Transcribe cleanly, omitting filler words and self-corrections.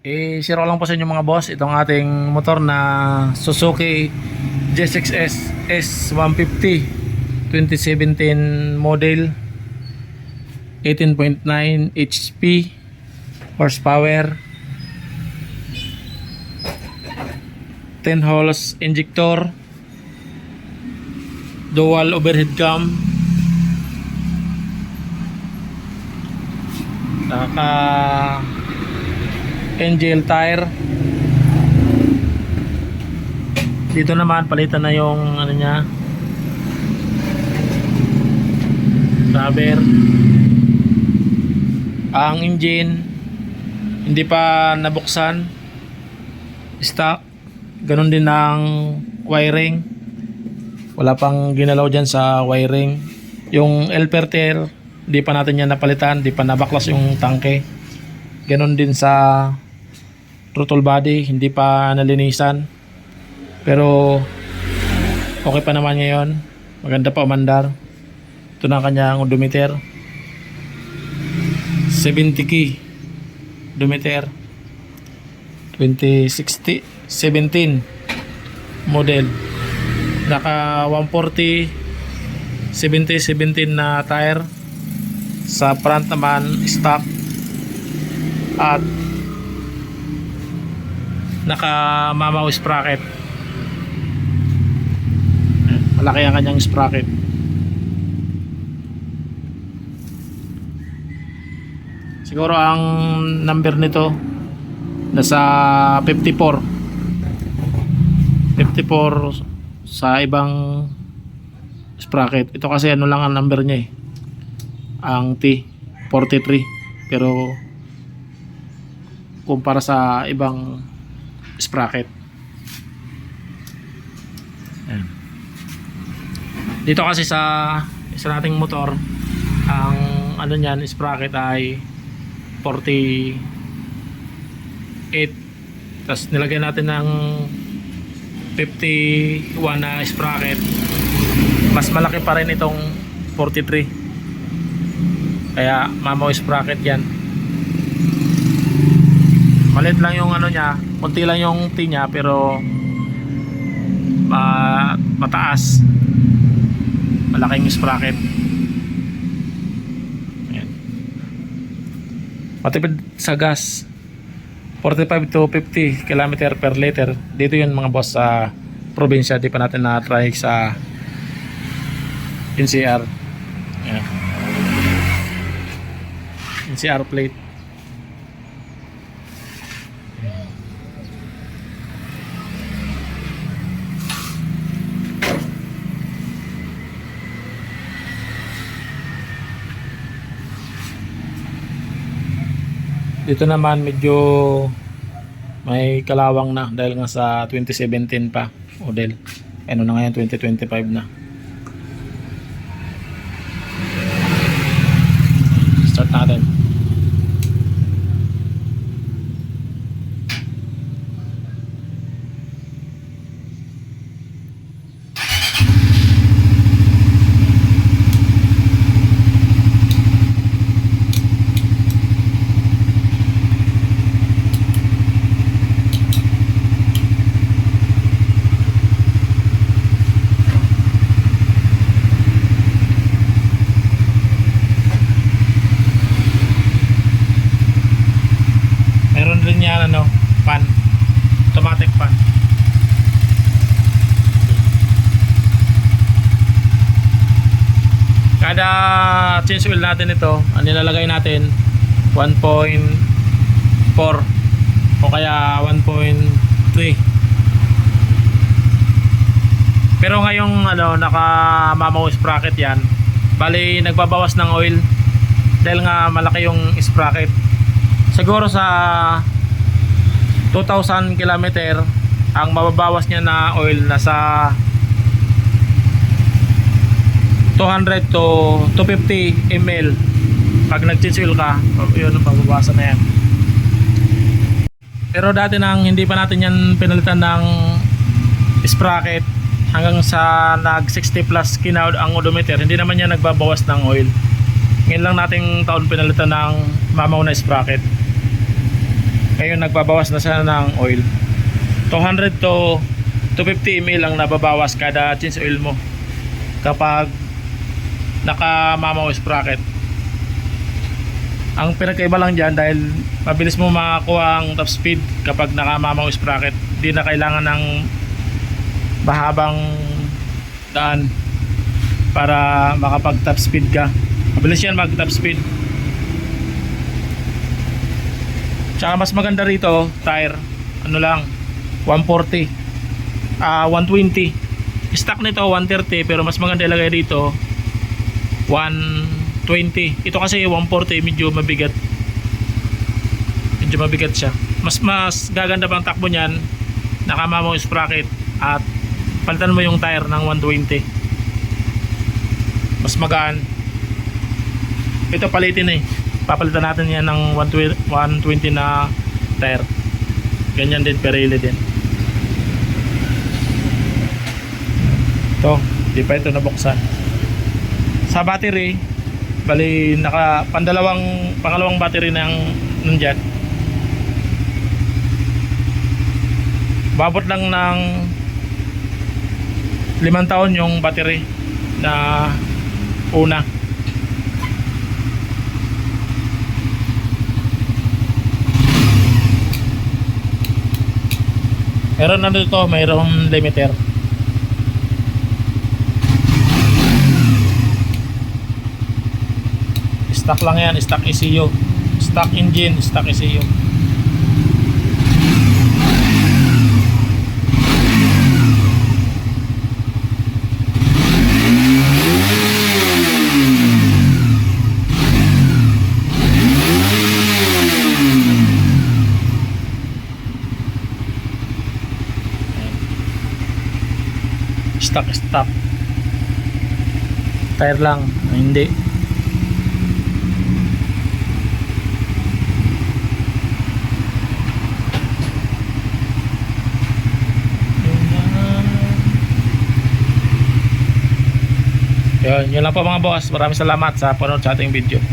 I-share ko lang po sa inyo mga boss itong ating motor na Suzuki GSX-S S150 2017 model, 18.9 HP horsepower, 10 holes injector, dual overhead cam, naka NGL tire. Dito naman palitan na yung ano niya, rubber. Ang engine hindi pa nabuksan, stock. Ganon din ang wiring, wala pang ginalaw dyan sa wiring. Yung L-perter hindi pa natin yan napalitan, hindi pa nabaklas yung tangke. Ganon din sa throttle body, hindi pa nalinisan, pero okay pa naman ngayon, maganda pa umandar. Ito na kanyang odometer, 70 key odometer, 2017 model, naka 140 70-17 na tire. Sa front naman stock at naka mamaw sprocket. Malaki ang kanyang sprocket. Siguro ang number nito nasa 54 sa ibang sprocket. Ito kasi ano lang ang number niya ang T43, pero kumpara sa ibang sprocket. Ayan. Dito kasi sa isa nating motor, ang ano niyan sprocket ay 48, tapos nilagyan natin ng 51 na sprocket, mas malaki pa rin itong 43, kaya mamaw sprocket yan. Malit lang yung ano niya, konti lang yung T niya, pero mataas, malaking sprocket. Ayan. Matipid sa gas, 45 to 50 km per liter. Dito yun mga boss sa probinsya, di pa natin na-try sa NCR. Ayan. NCR plate. Dito naman medyo may kalawang na dahil nga sa 2017 pa model. Ano na ngayon, 2025 na. Start natin. Fan, automatic fan. Kada change wheel natin ito, ang nilalagay natin 1.4 o kaya 1.3. Pero ngayong naka mamaw sprocket yan, bali nagbabawas ng oil dahil nga malaki yung sprocket. Siguro sa 2,000 km ang mababawas niya na oil nasa 200 to 250 ml. Pag nag-change oil ka, yun ang mababawasan na yan. Pero dati nang hindi pa natin yan pinalitan ng sprocket, hanggang sa nag 60 plus kinaud ang odometer, hindi naman yan nagbabawas ng oil. Ngayon lang nating taon pinalitan ng mamaw na sprocket. Ngayon nagbabawas na sana ng oil. 200 to 250 ml ang nababawas kada change oil mo kapag naka-mamaw sprocket. Ang pinagkaiba lang dyan, dahil mabilis mo makakuha ang top speed kapag naka-mamaw sprocket, di na kailangan ng mahabang daan para makapag top speed ka. Mabilis yan mag top speed. Tsaka mas maganda rito tire, ano lang, 140, 120. Stock nito 130, pero mas maganda ilagay dito 120. Ito kasi 140, medyo mabigat. Medyo mabigat siya. Mas gaganda pang takbo niyan, nakamamong sprocket, at palitan mo yung tire ng 120. Mas magaan. Ito palitin eh. Papalitan natin yan ng 120 na tire. Ganyan din, Pirelli din. Ito, di pa ito nabuksan. Sa battery, bali pangalawang battery ng nandyan. Babot lang ng 5 taon yung battery na una. Meron na dito, mayroong limiter. Stock lang yan, stock ECU. Stock engine, stock ECU. Stock tire lang, hindi. Yun lang po mga boss, maraming salamat sa panonood sa ating video.